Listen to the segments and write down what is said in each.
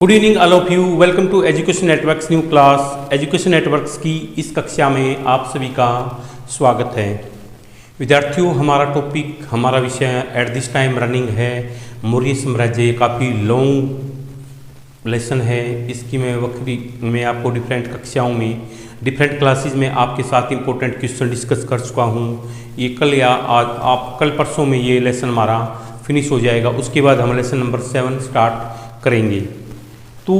Good evening all of you. Welcome to education networks new class. Education networks की इस कक्षा में आप सभी का स्वागत है। विद्यार्थियों, हमारा विषय एट दिस टाइम रनिंग है मौर्य साम्राज्य। काफ़ी लॉन्ग लेसन है। इसकी मैं आपको डिफरेंट कक्षाओं में डिफरेंट क्लासेस में आपके साथ इंपॉर्टेंट क्वेश्चन डिस्कस कर चुका हूँ। ये कल या आज कल परसों में ये लेसन हमारा फिनिश हो जाएगा। उसके बाद हम लेसन नंबर 7 स्टार्ट करेंगे। तो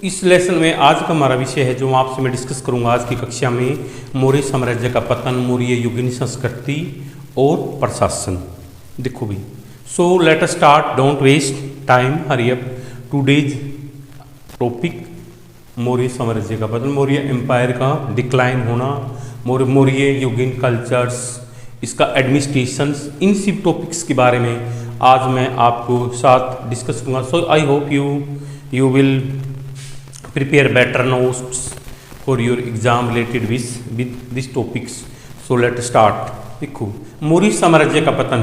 इस लेसन में आज का हमारा विषय है जो आपसे मैं डिस्कस करूंगा आज की कक्षा में, मौर्य साम्राज्य का पतन, मौर्य युगीन संस्कृति और प्रशासन। देखो भी, so let us start, don't waste time, hurry up. Today's topic Maurya साम्राज्य का पतन, मौर्य एम्पायर का डिक्लाइन होना, मौर्य युगीन कल्चर्स, इसका एडमिनिस्ट्रेशन, इन सब टॉपिक्स के बारे में आज मैं आपको साथ डिस्कस करूँगा। So I hope you will prepare better notes for your exam related with these topics. So let's start. देखो, मौर्य साम्राज्य का पतन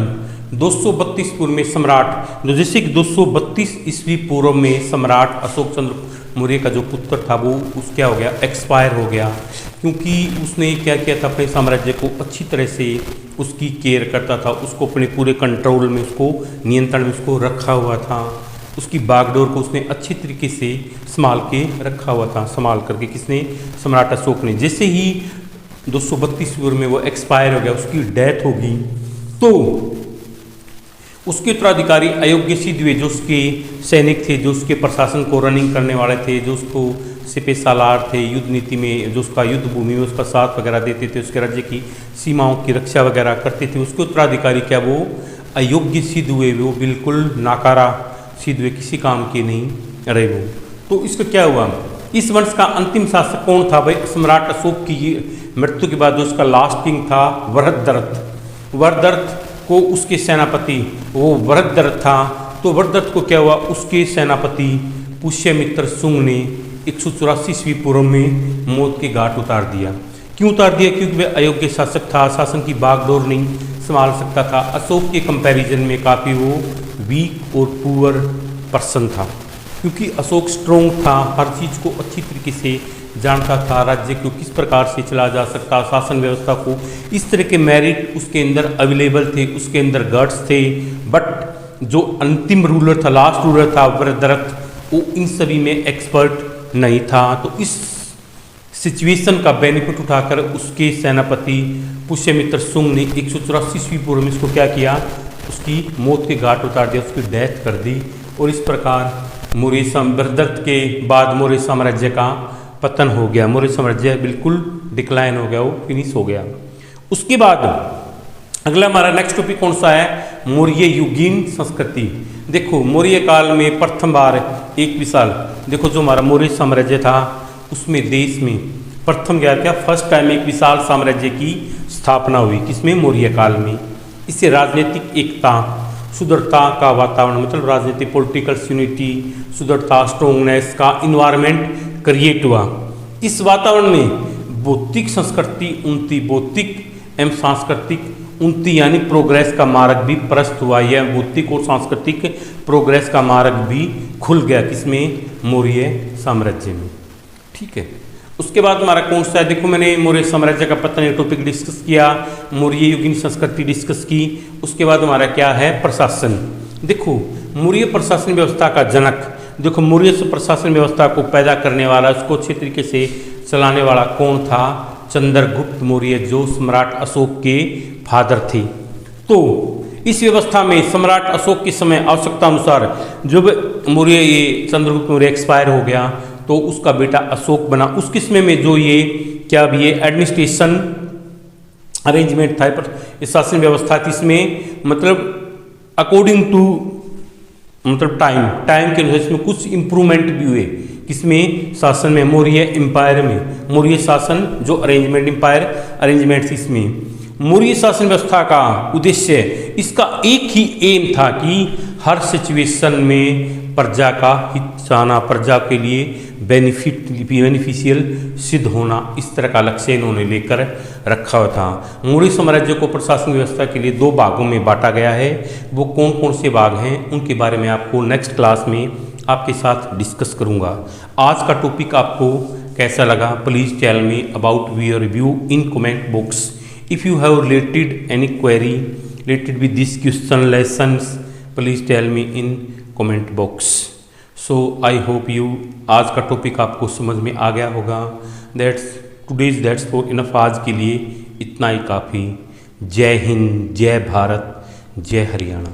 232 पूर्व में सम्राट, जैसे कि 232 ईस्वी पूर्व में सम्राट अशोक चंद्र मौर्य का जो पुत्र था वो क्या हो गया, एक्सपायर हो गया। क्योंकि उसने क्या किया था, अपने साम्राज्य को अच्छी तरह से उसकी केयर करता था, उसको अपने पूरे कंट्रोल में, उसको नियंत्रण में उसको रखा हुआ था। उसकी बागडोर को उसने अच्छी तरीके से संभाल के रखा हुआ था। संभाल करके किसने, सम्राट अशोक ने। जैसे ही 232 पूर्व में वो एक्सपायर हो गया, उसकी डेथ होगी, तो उसके उत्तराधिकारी अयोग्य सिद्ध हुए, जो उसके सैनिक थे, जो उसके प्रशासन को रनिंग करने वाले थे, जो उसको सिपह सालार थे, युद्ध नीति में जो उसका युद्ध भूमि में उसका साथ वगैरह देते थे, उसके राज्य की सीमाओं की रक्षा वगैरह करते थे, उसके उत्तराधिकारी क्या वो अयोग्य सिद्ध हुए, वो बिल्कुल नाकारा सिद्ध हुए, किसी काम के नहीं रहे वो। तो इसका क्या हुआ, इस वंश का अंतिम शासक कौन था भाई? सम्राट अशोक की मृत्यु के बाद जो उसका लास्ट किंग था वरदर्थ को उसके सेनापति वो वरदर्थ था। तो वरदर्थ को क्या हुआ, उसके सेनापति पुष्यमित्र शुंग ने 184 ईस्वी पूर्व में मौत के घाट उतार दिया। क्यों उतार दिया? क्योंकि वह अयोग्य शासक था, शासन की बागडोर नहीं संभाल सकता था। अशोक के कंपैरिजन में काफ़ी वो वीक और पुअर पर्सन था, क्योंकि अशोक स्ट्रोंग था, हर चीज़ को अच्छी तरीके से जानता था, राज्य को किस प्रकार से चला जा सकता, शासन व्यवस्था को, इस तरह के मेरिट उसके अंदर अवेलेबल थे, उसके अंदर गट्स थे। बट जो अंतिम रूलर था, लास्ट रूलर था वरदर्थ, वो इन सभी में एक्सपर्ट नहीं था। तो इस सिचुएशन का बेनिफिट उठाकर उसके सेनापति पुष्यमित्र शुंग ने 184 ईस्वी पूर्व में इसको क्या किया, उसकी मौत के घाट उतार दिया, उसकी डेथ कर दी। और इस प्रकार वरदर्थ के बाद मौर्य साम्राज्य का पतन हो गया। मौर्य साम्राज्य बिल्कुल डिक्लाइन हो गया, वो फिनिश हो गया। उसके बाद अगला हमारा नेक्स्ट टॉपिक कौन सा है, मौर्य युगीन संस्कृति। देखो, मौर्य काल में प्रथम बार एक विशाल, देखो जो हमारा मौर्य साम्राज्य था उसमें देश में प्रथम क्या फर्स्ट टाइम एक विशाल साम्राज्य की स्थापना हुई। किसमें? मौर्य काल में। इससे राजनीतिक एकता, सुदृढ़ता का वातावरण, मतलब राजनीतिक पॉलिटिकल यूनिटी, सुदृढ़ता, स्ट्रोंगनेस का इन्वायरमेंट क्रिएट हुआ। इस वातावरण में बौद्धिक संस्कृति उन्नति, बौद्धिक एवं सांस्कृतिक उन्नति यानी प्रोग्रेस का मार्ग भी प्रशस्त हुआ। यह बौद्धिक और सांस्कृतिक प्रोग्रेस का मार्ग भी खुल गया। किसमें? मौर्य साम्राज्य में। ठीक है। उसके बाद हमारा कौन सा है, देखो मैंने मौर्य साम्राज्य का पतन टॉपिक डिस्कस किया, मौर्य युगीन संस्कृति डिस्कस की। उसके बाद हमारा क्या है, प्रशासन। देखो, मौर्य प्रशासन व्यवस्था का जनक, देखो मौर्य प्रशासन व्यवस्था को पैदा करने वाला, उसको अच्छे तरीके से चलाने वाला कौन था? चंद्रगुप्त मौर्य, जो सम्राट अशोक के फादर थे। तो इस व्यवस्था में सम्राट अशोक के समय आवश्यकता अनुसार जब मौर्य ये चंद्रगुप्त मौर्य एक्सपायर हो गया तो उसका बेटा अशोक बना। उस किस्मे में जो ये क्या भी ये एडमिनिस्ट्रेशन अरेंजमेंट था, शासन व्यवस्था थी, इसमें मतलब अकॉर्डिंग टू मतलब टाइम के अनुसार इसमें कुछ इम्प्रूवमेंट भी हुए। किसमें? शासन में, मौर्य एम्पायर में, मौर्य शासन जो अरेंजमेंट एम्पायर अरेंजमेंट, इसमें मौर्य शासन व्यवस्था का उद्देश्य, इसका एक ही एम था कि हर सिचुएशन में प्रजा का हित चाहना, प्रजा के लिए बेनिफिशियल सिद्ध होना, इस तरह का लक्ष्य इन्होंने लेकर रखा हुआ था। मौर्य साम्राज्य को प्रशासन व्यवस्था के लिए 2 भागों में बांटा गया है। वो कौन कौन से भाग हैं उनके बारे में आपको नेक्स्ट क्लास में आपके साथ डिस्कस करूंगा। आज का टॉपिक आपको कैसा लगा, please tell me about your review in comment box. If you have related any query related with this question lessons, please tell me in comment box. So I hope you आज का topic आपको समझ में आ गया होगा। That's for enough, आज के लिए इतना ही काफ़ी। जय हिंद, जय भारत, जय हरियाणा।